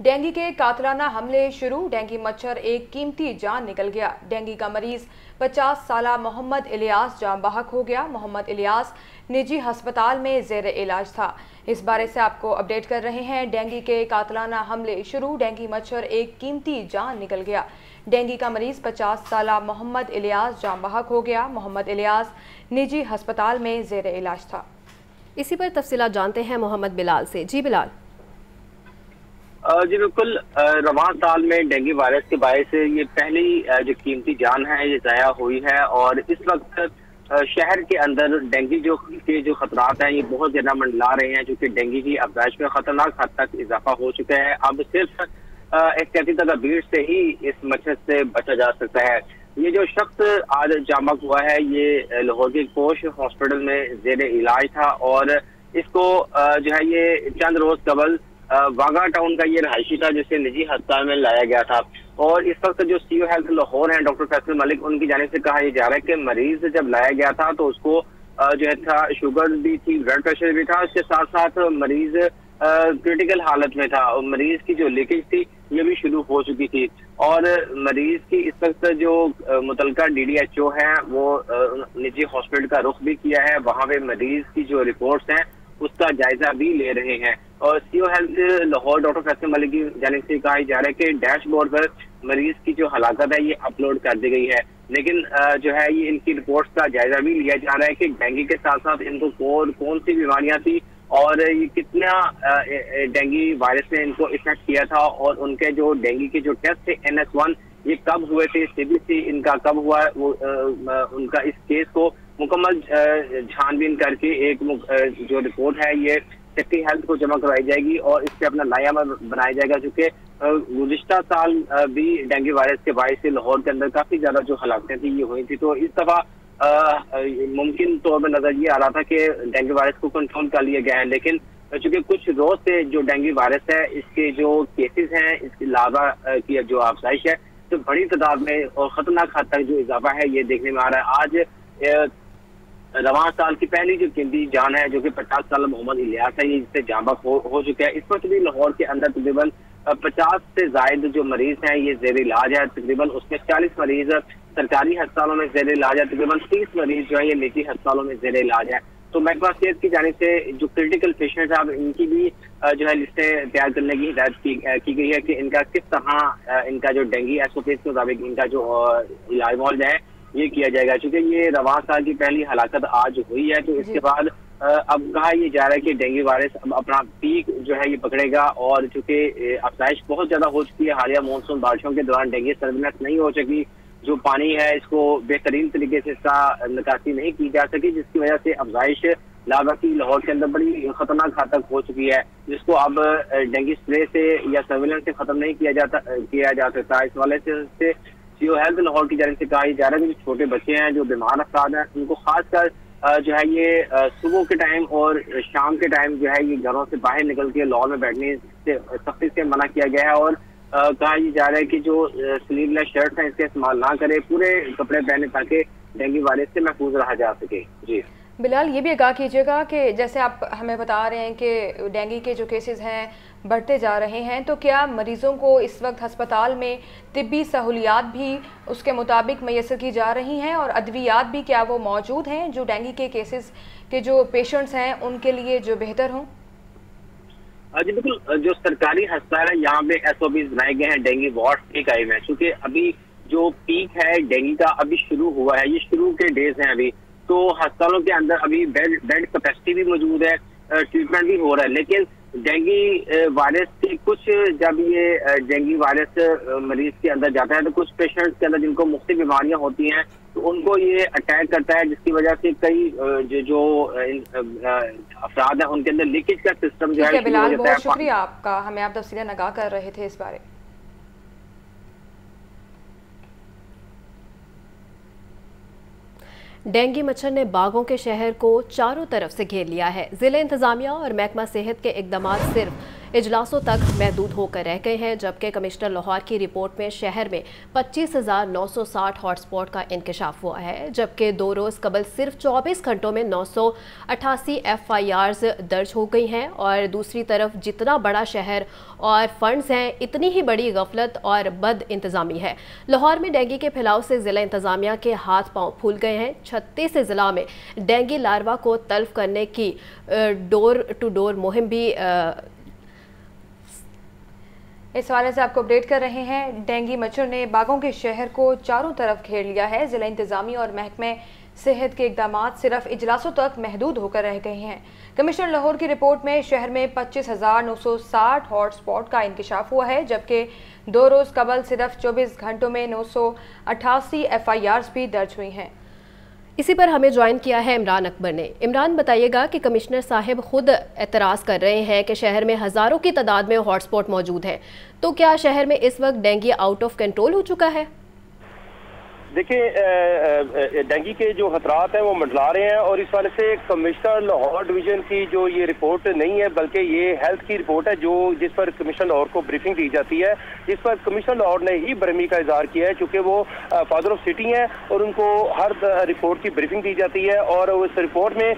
Dengue के कातिलाना हमले शुरू, डेंगू मच्छर एक कीमती जान निकल गया। डेंगू का मरीज 50 साला मोहम्मद इलियास जान बहक हो गया। मोहम्मद इलियास निजी हस्पताल में ज़ेर इलाज था। इस बारे से आपको अपडेट कर रहे हैं। डेंगू के कातिलाना हमले शुरू, डेंगू मच्छर एक कीमती जान निकल गया। डेंगू का मरीज 50 साला मोहम्मद इलियास जान बहक हो गया। मोहम्मद इलियास निजी हस्पताल में ज़ेर इलाज था। इसी पर तफसीलात जानते हैं मोहम्मद बिलाल से। जी बिलाल। जी बिल्कुल, रवां साल में डेंगू वायरस के बायस से ये पहली जो कीमती जान है ये ज़ाया हुई है और इस वक्त शहर के अंदर डेंगू जो खतरात हैं ये बहुत ज़्यादा मंडला रहे हैं, जो कि डेंगू की अफजाइश में खतरनाक हद तक इजाफा हो चुका है। अब सिर्फ एहतियाती तदाबीर से ही इस मच्छर से बचा जा सकता है। ये जो शख्स आज जामक हुआ है ये लाहौर के कोश हॉस्पिटल में ज़ेर इलाज था और इसको जो है ये चंद रोज कबल वागा टाउन का ये रहायशी था जिसे निजी अस्पताल में लाया गया था। और इस वक्त जो सीओ हेल्थ लाहौर हैं डॉक्टर फैसल मलिक, उनकी जानिब से कहा जा रहा है कि मरीज जब लाया गया था तो उसको जो है था शुगर भी थी, ब्लड प्रेशर भी था, इसके साथ साथ मरीज क्रिटिकल हालत में था और मरीज की जो लीकेज थी ये भी शुरू हो चुकी थी। और मरीज की इस वक्त जो मुतलका DDHO है वो निजी हॉस्पिटल का रुख भी किया है, वहाँ पे मरीज की जो रिपोर्ट्स हैं उसका जायजा भी ले रहे हैं। और CO health Lahore doctor Faisal Malik की जानिब से कहा जा रहा है कि डैशबोर्ड पर मरीज की जो हलाकत है ये अपलोड कर दी गई है, लेकिन जो है ये इनकी रिपोर्ट्स का जायजा भी लिया जा रहा है कि डेंगू के साथ साथ इनको कौन सी बीमारियां थी और ये कितना डेंगू वायरस ने इनको इफेक्ट किया था और उनके जो डेंगू के जो टेस्ट थे NS1 ये कब हुए थे, CBC इनका कब हुआ, वो उनका इस केस को मुकम्मल छानबीन करके एक जो रिपोर्ट है ये सेक्रेटरी हेल्थ को जमा करवाई जाएगी और इस पे अपना लायामा बनाया जाएगा, क्योंकि गुज़िश्ता साल भी डेंगू वायरस के बायस से लाहौर के अंदर काफी ज्यादा जो हालातें थी ये हुई थी। तो इस दफा मुमकिन तौर पर नजर ये आ रहा था कि डेंगू वायरस को कंट्रोल कर लिया गया है, लेकिन चूंकि कुछ रोज से जो डेंगू वायरस है इसके जो केसेस हैं इसकी लावा की जो अफजाइश है तो बड़ी तादाद में और खतरनाक हद तक जो इजाफा है ये देखने में आ रहा है। आज रवां साल की पहली जो कीमती जान है जो कि 50 साल मोहम्मद इलियास है ये जिससे जांबक हो चुका है। इस वक्त भी लाहौर के अंदर तकरीबन 50 से जायद जो मरीज हैं ये ज़ेर इलाज है। तकरीबन उसमें 40 मरीज सरकारी अस्पतालों में ज़ेर इलाज है, तकरीबन 30 मरीज जो है ये निजी अस्पतालों में ज़ेर इलाज है। तो महकमा सेहत की जानिब से जो क्रिटिकल पेशेंट है अब इनकी भी जो है लिस्टें तैयार करने की हिदायत की गई है कि इनका किस तरह इनका जो डेंगू SOP के मुताबिक इनका जो इलाज मौल है ये किया जाएगा। चूंकि ये रवां साल की पहली हलाकत आज हुई है तो इसके बाद अब कहा ये जा रहा है कि डेंगू वायरस अब अपना पीक जो है ये पकड़ेगा और चूंकि अफजाइश बहुत ज्यादा हो चुकी है, हालिया मानसून बारिशों के दौरान डेंगू सर्विलेंस नहीं हो सकी, जो पानी है इसको बेहतरीन तरीके से इसका निकासी नहीं की जा सकी, जिसकी वजह से अफजाइश लावा की लाहौर के अंदर बड़ी खतरनाक हद तक हो चुकी है, जिसको अब डेंगू स्प्रे से या सर्विलेंस से खत्म नहीं किया जा सकता। इस वाले से सीओ हेल्थ लाहौर की जानिब से कहा जा रहा है कि जो छोटे बच्चे हैं जो बीमार अफराद हैं उनको खासकर जो है ये सुबह के टाइम और शाम के टाइम जो है ये घरों से बाहर निकल के लाहौर में बैठने से सख्ती से मना किया गया है। और कहा ये जा रहा है कि जो स्लीवलेस शर्ट हैं इसका इस्तेमाल ना करे, पूरे कपड़े पहने ताकि डेंगू वायरस से महफूज रहा जा सके। जी बिलाल, ये भी आगाह कीजिएगा कि जैसे आप हमें बता रहे हैं कि डेंगू के जो केसेस हैं बढ़ते जा रहे हैं, तो क्या मरीज़ों को इस वक्त हस्पताल में तिब्बी सहूलियात भी उसके मुताबिक मैसर की जा रही हैं और अद्वियात भी क्या वो मौजूद हैं जो डेंगू के केसेस के जो पेशेंट्स हैं उनके लिए जो बेहतर हों? जी बिल्कुल, जो सरकारी अस्पताल है यहाँ पे SOPs बनाए गए हैं डेंगू वार्ड के कायम है, क्योंकि अभी जो पीक है डेंगू का अभी शुरू हुआ है, ये शुरू के डेज हैं अभी, तो अस्पतालों के अंदर अभी बेड कैपेसिटी भी मौजूद है, ट्रीटमेंट भी हो रहा है। लेकिन डेंगू वायरस के कुछ जब ये डेंगू वायरस मरीज के अंदर जाता है तो कुछ पेशेंट्स के अंदर जिनको मुख्तलिफ बीमारियां होती हैं तो उनको ये अटैक करता है, जिसकी वजह से कई जो अफराद है उनके अंदर लीकेज का सिस्टम जो है। बिलाल, बहुत शुक्रिया आपका, हमें आप तफसीलें आगाह कर रहे थे इस बारे। डेंगू मच्छर ने बागों के शहर को चारों तरफ से घेर लिया है। जिले इंतजामिया और महकमा सेहत के इकदाम सिर्फ इजलासों तक महदूद होकर रह गए हैं, जबकि कमिश्नर लाहौर की रिपोर्ट में शहर में 25,960 हॉटस्पॉट का इंकशाफ हुआ है, जबकि 2 रोज़ कबल सिर्फ 24 घंटों में 988 FIRs दर्ज हो गई हैं। और दूसरी तरफ जितना बड़ा शहर और फंड्स हैं, इतनी ही बड़ी गफलत और बद इंतज़ामी है। लाहौर में डेंगू के फैलाव से ज़िला इंतज़ामिया के हाथ पांव फूल गए हैं। 36 ज़िला में डेंगू लार्वा को तल्फ करने की डोर टू डोर मुहिम भी इस हवाले से आपको अपडेट कर रहे हैं। डेंगू मच्छर ने बागों के शहर को चारों तरफ घेर लिया है। ज़िला इंतज़ामिया और महकमे सेहत के इक़दामात सिर्फ इजलासों तक महदूद होकर रह गए हैं। कमिश्नर लाहौर की रिपोर्ट में शहर में 25,960 हॉटस्पॉट का इंकशाफ हुआ है, जबकि 2 रोज़ कबल सिर्फ 24 घंटों में 988 FIRs भी दर्ज हुई हैं। इसी पर हमें ज्वाइन किया है इमरान अकबर ने। इमरान, बताइएगा कि कमिश्नर साहब खुद एतराज़ कर रहे हैं कि शहर में हज़ारों की तादाद में हॉटस्पॉट मौजूद हैं, तो क्या शहर में इस वक्त डेंगू आउट ऑफ कंट्रोल हो चुका है? देखिए, डेंगू के जो खतरात हैं वो मंडला रहे हैं और इस वाले से कमिश्नर लाहौर डिवीजन की जो ये रिपोर्ट नहीं है बल्कि ये हेल्थ की रिपोर्ट है, जो जिस पर कमिश्नर लाहौर को ब्रीफिंग दी जाती है, जिस पर कमिश्नर लाहौर ने ही बरहमी का इजहार किया है, चूँकि वो फादर ऑफ सिटी हैं और उनको हर रिपोर्ट की ब्रीफिंग दी जाती है। और उस रिपोर्ट में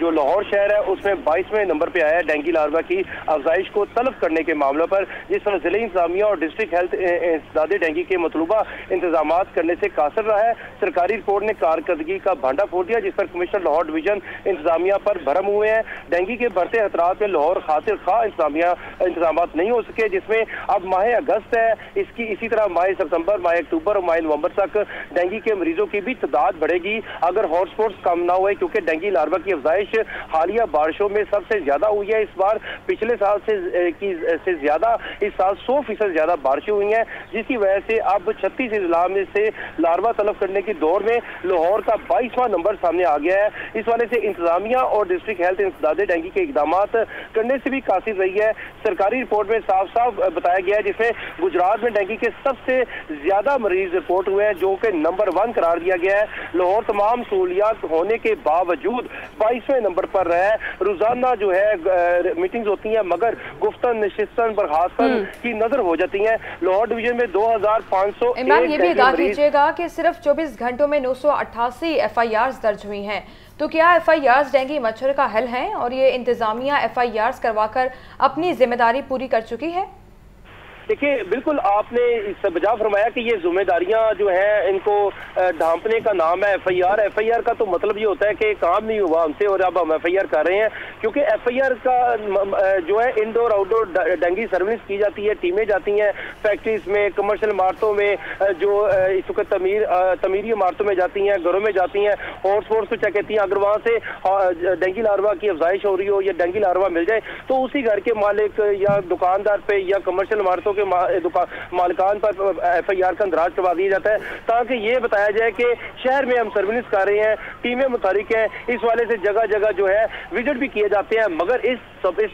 जो लाहौर शहर है उसमें 22वें नंबर पर आया है डेंगू लार्वा की अफजाइश को तलब करने के मामलों पर, जिस पर ज़िला इंतज़ामिया और डिस्ट्रिक्ट हेल्थ इंसदादे डेंगू के मतलूबा इंतजाम करने से कासर रहा है। सरकारी रिपोर्ट ने कारकर्दगी का भांडा फोड़ दिया, जिस पर कमिश्नर लाहौर डिवीजन इंतजामिया पर भरम हुए हैं। डेंगू के बढ़ते खतरात में लाहौर खातिर खा इंतजाम नहीं हो सके, जिसमें अब माह अगस्त है, इसी तरह माह सितंबर, माह अक्टूबर और माह नवंबर तक डेंगू के मरीजों की भी तादाद बढ़ेगी अगर हॉटस्पॉट्स कम ना हुए, क्योंकि डेंगू लार्वा की अफजाइश हालिया बारिशों में सबसे ज्यादा हुई है। इस बार पिछले साल से ज्यादा इस साल 100% ज्यादा बारिशें हुई हैं, जिसकी वजह से अब 36 जिला में से लार्वा तलब करने की दौर में लाहौर का 22वां नंबर सामने आ गया है। इस वाले से इंतजामिया और डिस्ट्रिक्ट हेल्थ इंसदादे डेंगू के इकदामात करने से भी कासिर रही है। सरकारी रिपोर्ट में साफ साफ बताया गया है, जिसमें गुजरात में डेंगू के सबसे ज्यादा मरीज रिपोर्ट हुए हैं, जो कि नंबर 1 करार दिया गया है। लाहौर तमाम सहूलियात होने के बावजूद 22वें नंबर पर रहा है। रोजाना जो है मीटिंग्स होती हैं, मगर गुफ्तन नशिस्तन बर्खास्तन की नजर हो जाती हैं। लाहौर डिवीजन में 2500 इमरान, ये भी अदा कीजिएगा कि सिर्फ 24 घंटों में 988 FIRs दर्ज हुई हैं, तो क्या FIRs डेंगू मच्छर का हल हैं और ये इंतजामिया FIRs करवाकर अपनी जिम्मेदारी पूरी कर चुकी है? देखिए, बिल्कुल आपने बजा फरमाया कि ये जिम्मेदारियां जो हैं इनको ढांपने का नाम है FIR का तो मतलब ये होता है कि काम नहीं हुआ हमसे और अब हम FIR कर रहे हैं, क्योंकि FIR का जो है इंडोर आउटडोर डेंगू सर्विलेंस की जाती है, टीमें जाती हैं फैक्ट्रीज में, कमर्शियल इमारतों में, जो इस वक्त तमीरी इमारतों में जाती हैं, घरों में जाती हैं, हॉटस्पॉट्स को चेक करती हैं। अगर वहाँ से डेंगू लार्वा की अफजाइश हो रही हो या डेंगू लार्वा मिल जाए तो उसी घर के मालिक या दुकानदार पे या कमर्शियल इमारतों के मालिकान पर FIR का अंदराज करवा दिया जाता है, ताकि ये बताया जाए कि शहर में हम सर्विलेंस कर रहे हैं, टीमें मुतहरिक हैं। इस वाले से जगह जगह जो है विजिट भी किए जाते हैं, मगर इस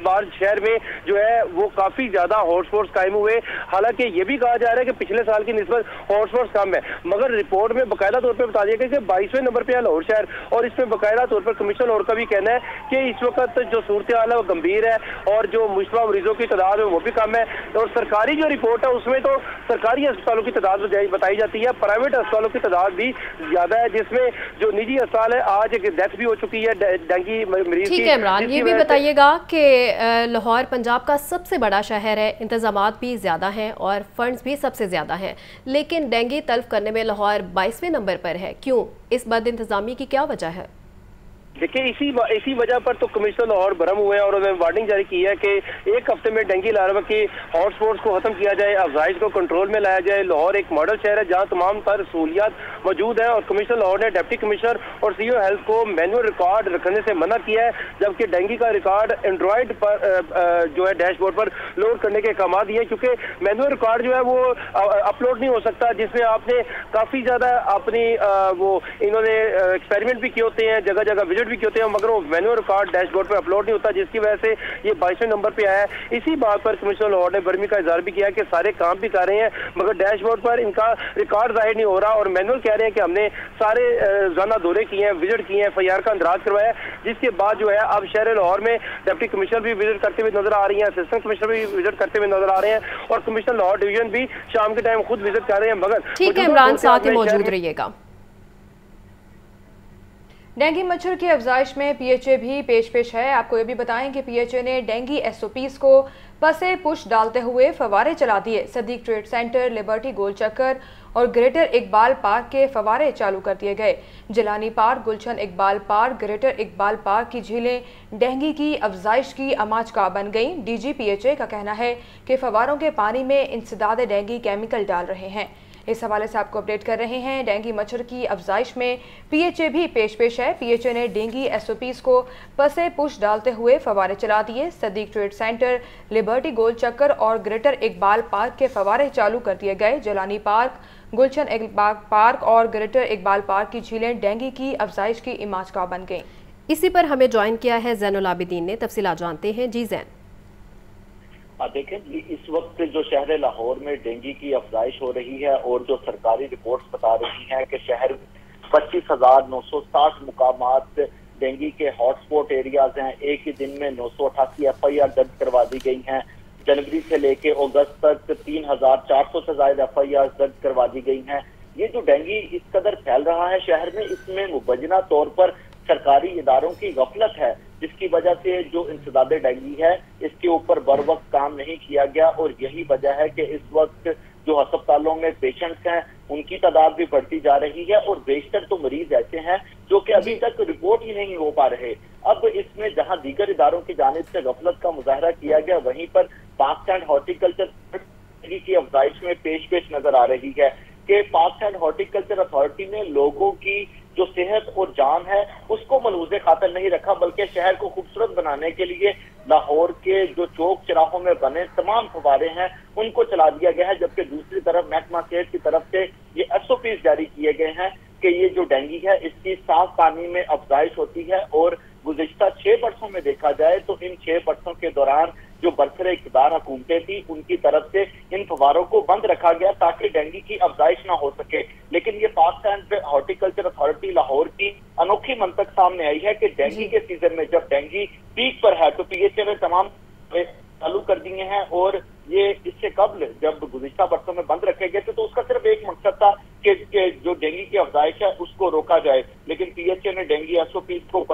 बार शहर में जो है वो काफी ज्यादा हॉटस्पॉट्स कायम हुए। हालांकि ये भी कहा जा रहा है कि पिछले साल की निस्बत हॉटस्पॉट्स कम है, मगर रिपोर्ट में बाकायदा तौर पर बता दिया गया कि 22वें नंबर पर है लाहौर शहर, और इसमें बाकायदा तौर पर कमिश्नर लाहौर का भी कहना है कि इस वक्त जो सूरत हाल है वो गंभीर है और जो मुश्तबा मरीजों की तादाद है वो भी कम है। और सरकारी जो रिपोर्ट है उसमें तो सरकारी अस्पतालों की तादाद बताई जाती है, प्राइवेट अस्पतालों की तादाद भी ज्यादा है, जिसमें जो निजी अस्पताल है आज एक डेथ भी हो चुकी है डेंगू मरीज की। ठीक है इमरान, ये भी बताइएगा कि लाहौर पंजाब का सबसे बड़ा शहर है, इंतजामात भी ज़्यादा हैं और फंड्स भी सबसे ज़्यादा हैं, लेकिन डेंगू तल्फ करने में लाहौर 22वें नंबर पर है। क्यों? इस बद इंतजामी की क्या वजह है? देखिए, इसी वजह पर तो कमिश्नर लाहौर भरम हुए हैं और उन्होंने वार्निंग जारी की है कि एक हफ्ते में डेंगू लार्वा की हॉटस्पॉट्स को खत्म किया जाए, अफजाइश को कंट्रोल में लाया जाए। लाहौर एक मॉडल शहर है जहां तमाम तर सहूलियात मौजूद है, और कमिश्नर लाहौर ने डिप्टी कमिश्नर और CEO हेल्थ को मैनुअल रिकॉर्ड रखने से मना किया है, जबकि डेंगू का रिकॉर्ड एंड्रॉयड पर जो है डैशबोर्ड पर लोड करने के अहकाम दिए, क्योंकि मैनुअल रिकॉर्ड जो है वो अपलोड नहीं हो सकता, जिसमें आपने काफी ज्यादा अपनी वो इन्होंने एक्सपेरिमेंट भी किए होते हैं, जगह जगह विजिट विजिट भी किए होते हैं, मगर वो मैनुअल रिकॉर्ड डैशबोर्ड पर अपलोड नहीं होता, जिसकी वजह से ये 22वें नंबर पे आया है। इसी बात पर कमिश्नर लाहौर ने बर्मी का इजहार भी किया कि सारे काम भी कर रहे हैं, मगर डैशबोर्ड पर इनका रिकॉर्ड जाहिर नहीं हो रहा, और मैनुअल कह रहे हैं कि हमने सारे रोजाना दौरे किए हैं, विजिट किए हैं, FIR का इंदराज करवाया, जिसके बाद जो है अब शहर लाहौर में डिप्टी कमिश्नर भी विजिट करते हुए नजर आ रही हैं, असिस्टेंट कमिश्नर भी विजिट करते हुए नजर आ रहे हैं, और कमिश्नर लाहौर डिवीजन भी शाम के टाइम खुद विजिट कर रहे हैं। मगर ठीक है इमरान, साथ ही मौजूद रहिएगा। डेंगू मच्छर की अफजाइश में PHA भी पेश है। आपको ये भी बताएं कि PHA ने डेंगू SOPs को पसे पुश डालते हुए फवारे चला दिए। सदीक ट्रेड सेंटर, लिबर्टी गोल चक्कर और ग्रेटर इकबाल पार्क के फवारे चालू कर दिए गए। Jilani park, Gulshan Iqbal park, greater Iqbal park की झीलें डेंगू की अफजाइश की अमाचका बन गईं। DG PHA का कहना है कि फवारों के पानी में इंसदाद डेंगू केमिकल डाल रहे हैं। इस हवाले से आपको अपडेट कर रहे हैं। डेंगू मच्छर की अफजाइश में PHA भी पेश है। PHA ने डेंगू SOPs को पसे पुश डालते हुए फवारे चला दिए। सदीक ट्रेड सेंटर, लिबर्टी गोल चक्कर और ग्रेटर इकबाल पार्क के फवारे चालू कर दिए गए। जलानी पार्क, गुलशन इकबाल पार्क और ग्रेटर इकबाल पार्क की झीलें डेंगू की अफजाइश की इमाचका बन गईं। इसी पर हमें ज्वाइन किया है ज़ैनुल आबिदीन ने, तफसीलात जानते हैं। जी ज़ैन। देखें, इस वक्त जो शहर लाहौर में डेंगू की अफजाइश हो रही है और जो सरकारी रिपोर्ट्स बता रही हैं कि शहर में 25,960 मुकामात डेंगू के हॉटस्पॉट एरियाज हैं। एक ही दिन में 988 FIR दर्ज करवा दी गई हैं। जनवरी से लेके अगस्त तक 3,400 से ज्यादा FIR दर्ज करवा दी गई हैं। ये जो डेंगू इस कदर फैल रहा है शहर में, इसमें मुबैना तौर पर सरकारी इदारों की गफलत है, जिसकी वजह से जो इंसदादे डेंगू है इसके ऊपर बर वक्त काम नहीं किया गया, और यही वजह है कि इस वक्त जो अस्पतालों में पेशेंट्स हैं उनकी तादाद भी बढ़ती जा रही है, और बेशतर तो मरीज ऐसे हैं जो कि अभी तक रिपोर्ट ही नहीं हो पा रहे। अब इसमें जहां दीगर इदारों की जानिब से गफलत का मुजाहरा किया गया, वहीं पर पार्क एंड हॉर्टिकल्चर की अफजाइश में पेश नजर आ रही है कि पार्क एंड हॉर्टिकल्चर अथॉरिटी ने लोगों की जो सेहत और जान है उसको मलूज़े खातर नहीं रखा, बल्कि शहर को खूबसूरत बनाने के लिए लाहौर के जो चौक चौराहों में बने तमाम फवारे हैं उनको चला दिया गया है। जबकि दूसरी तरफ महकमा सेहत की तरफ से ये SOPs जारी किए गए हैं कि ये जो डेंगू है इसकी साफ पानी में अफजाइश होती है, और गुज़िश्ता 6 बरसों में देखा जाए तो इन 6 बरसों के दौरान जो बरसरे इक़्तिदार हुकूमतें थी उनकी तरफ से इन फवारों को बंद रखा गया ताकि डेंगू की अफजाइश ना हो सके। लेकिन ये park and horticulture authority Lahore की अनोखी मंतक सामने आई है कि डेंगू के सीजन में जब डेंगू पीक पर है तो PHA ने तमाम चालू कर दिए हैं, और ये इससे कबल जब गुज़िश्ता बरसों में बंद रखे गए थे तो उसका सिर्फ एक मकसद था कि जो डेंगू की अफजाइश है उसको रोका जाए। लेकिन PHA ने डेंगू SOPs को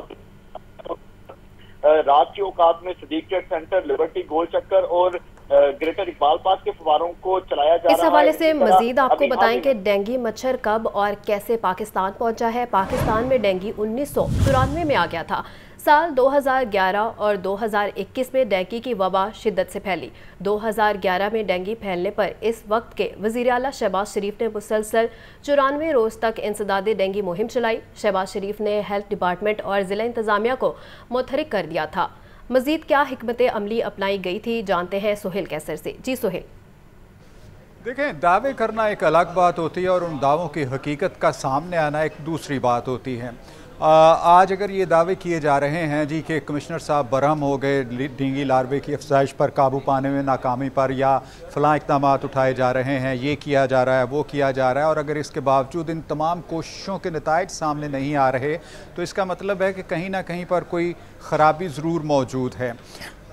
रात के औकात में सदीक ट्रेड सेंटर, लिबर्टी गोल चक्कर और ग्रेटर इकबाल पार्क के फवारों को चलाया जा रहा है। इस हवाले से मजीद आपको बताएं कि डेंगू मच्छर कब और कैसे पाकिस्तान पहुंचा है। पाकिस्तान में डेंगू 1994 में आ गया था। साल 2011 और 2021 में डेंगू की वबा शिद्दत से फैली। 2011 में डेंगू फैलने पर इस वक्त के वज़ीर आला शहबाज शरीफ ने मुसलसल 94 रोज़ तक इंसदादे डेंगू मुहिम चलाई। शहबाज शरीफ ने हेल्थ डिपार्टमेंट और ज़िला इंतज़ामिया को मुतहरिक कर दिया था। मज़ीद क्या हिकमत अमली अपनाई गई थी, जानते हैं सुहेल कैसर से। जी सुहेल। देखें, दावे करना एक अलग बात होती है और उन दावों की हकीकत का सामने आना एक दूसरी बात होती है। आज अगर ये दावे किए जा रहे हैं जी कि कमिश्नर साहब बरहम हो गए डेंगू लार्वे की अफजाइश पर काबू पाने में नाकामी पर, या फ़लाँ इक़दाम उठाए जा रहे हैं, ये किया जा रहा है, वो किया जा रहा है, और अगर इसके बावजूद इन तमाम कोशिशों के नताइज सामने नहीं आ रहे तो इसका मतलब है कि कहीं ना कहीं पर कोई ख़राबी ज़रूर मौजूद है।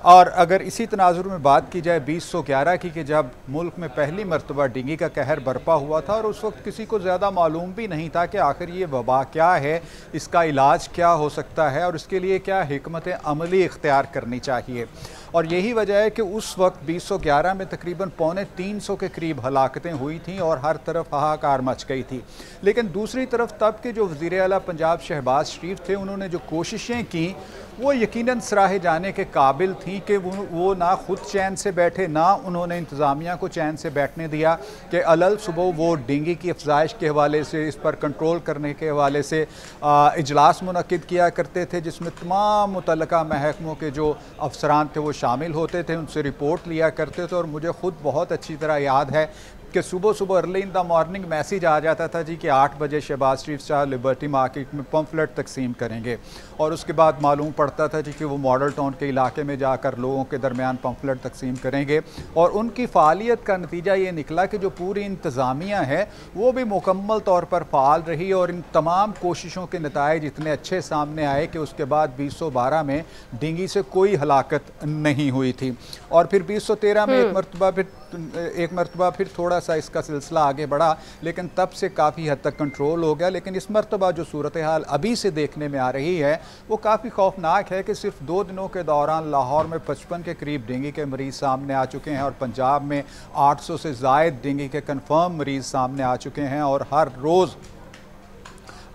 और अगर इसी तनाजुर में बात की जाए 2011 की कि जब मुल्क में पहली मरतबा डेंगू का कहर बरपा हुआ था और उस वक्त किसी को ज़्यादा मालूम भी नहीं था कि आखिर ये वबा क्या है, इसका इलाज क्या हो सकता है और इसके लिए क्या हिकमत अमली इख्तियार करनी चाहिए। और यही वजह है कि उस वक्त 2011 में तकरीबन 250 के करीब हलाकतें हुई थीं और हर तरफ हाहाकार मच गई थी। लेकिन दूसरी तरफ तब के जो वज़ीर आला पंजाब शहबाज शरीफ थे, उन्होंने जो कोशिशें की वो यकीनन सराहे जाने के काबिल थी कि वो ना खुद चैन से बैठे, ना उन्होंने इंतज़ामिया को चैन से बैठने दिया कि अलल सुबह वो डेंगू की अफजाइश के हवाले से, इस पर कंट्रोल करने के हवाले से इजलास मुनक्किद किया करते थे जिसमें तमाम मुतल्लिका महकमों के जो अफसरान थे वो शामिल होते थे, उनसे रिपोर्ट लिया करते थे। और मुझे ख़ुद बहुत अच्छी तरह याद है कि सुबह सुबह early in the morning message आ जाता था जी कि 8 बजे शहबाज शरीफ साहब लिबर्टी मार्केट में पम्फलेट तकसीम करेंगे, और उसके बाद मालूम पड़ता था जी कि वो मॉडल टाउन के इलाके में जाकर लोगों के दरमियान पम्फलेट तकसीम करेंगे। और उनकी फ़ालियत का नतीजा ये निकला कि जो पूरी इंतज़ामिया है वो भी मुकम्मल तौर पर फ़ाल रही, और इन तमाम कोशिशों के नताइज इतने अच्छे सामने आए कि उसके बाद 2012 में डेंगू से कोई हलाकत नहीं हुई थी। और फिर 2013 में एक मरतबा फिर थोड़ा सा इसका सिलसिला आगे बढ़ा, लेकिन तब से काफ़ी हद तक कंट्रोल हो गया। लेकिन इस मरतबा जो सूरत हाल अभी से देखने में आ रही है वो काफ़ी खौफनाक है कि सिर्फ 2 दिनों के दौरान लाहौर में 55 के करीब डेंगू के मरीज़ सामने आ चुके हैं, और पंजाब में 800 से ज़ायद डेंगू के कन्फर्म मरीज़ सामने आ चुके हैं, और हर रोज़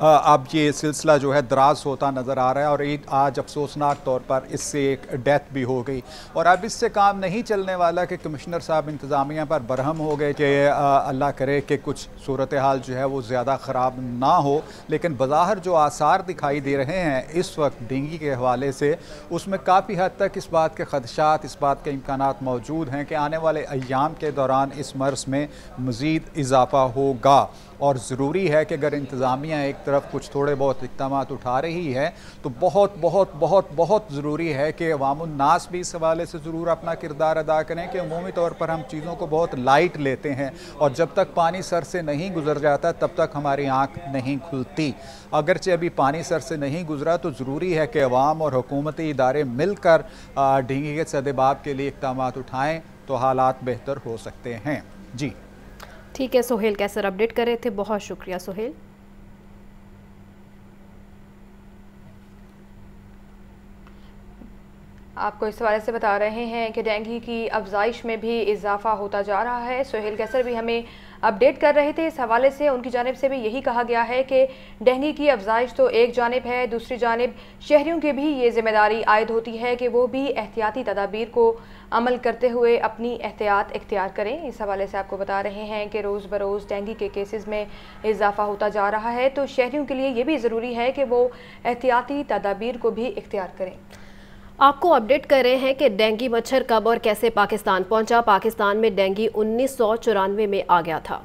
अब ये सिलसिला जो है दराज होता नज़र आ रहा है। और आज अफसोसनाक तौर पर इससे एक डेथ भी हो गई, और अब इससे काम नहीं चलने वाला कि कमिश्नर साहब इंतज़ामिया पर बरहम हो गए कि अल्लाह करे कि कुछ सूरत हाल जो है वो ज़्यादा ख़राब ना हो। लेकिन बज़ाहिर जो आसार दिखाई दे रहे हैं इस वक्त डेंगू के हवाले से, उसमें काफ़ी हद तक इस बात के ख़दशात, इस बात के इम्कानात मौजूद हैं कि आने वाले अय्याम के दौरान इस मर्ज़ में मज़ीद इजाफ़ा होगा। और ज़रूरी है कि अगर इंतज़ामिया एक तरफ कुछ थोड़े बहुत इक़दामात उठा रही है तो बहुत बहुत बहुत बहुत ज़रूरी है कि अवामुन्नास भी इस हवाले से ज़रूर अपना किरदार अदा करें कि अमूमी तौर पर हम चीज़ों को बहुत लाइट लेते हैं, और जब तक पानी सर से नहीं गुज़र जाता तब तक हमारी आँख नहीं खुलती। अगरचे अभी पानी सर से नहीं गुज़रा तो ज़रूरी है कि अवाम और हुकूमती इदारे मिलकर डेंगू के सद्देबाब के लिए इक़दामात उठाएँ तो हालात बेहतर हो सकते हैं। जी ठीक है सोहेल, कैसर अपडेट कर रहे थे, बहुत शुक्रिया सोहेल। आपको इस हवाले से बता रहे हैं कि डेंगू की अफजाइश में भी इजाफा होता जा रहा है। सोहेल कैसर भी हमें अपडेट कर रहे थे इस हवाले से। उनकी जानिब से भी यही कहा गया है कि डेंगू की अफजाइश तो एक जानिब है, दूसरी जानिब शहरियों की भी ये जिम्मेदारी आयद होती है कि वो भी एहतियाती तदाबीर को अमल करते हुए अपनी एहतियात इख्तियार करें। इस हवाले से आपको बता रहे हैं कि रोज़ बरोज़ डेंगू के केसेस में इजाफा होता जा रहा है, तो शहरियों के लिए ये भी ज़रूरी है कि वो एहतियाती तदाबीर को भी इख्तियार करें। आपको अपडेट कर रहे हैं कि डेंगू मच्छर कब और कैसे पाकिस्तान पहुंचा। पाकिस्तान में डेंगू 1994 में आ गया था।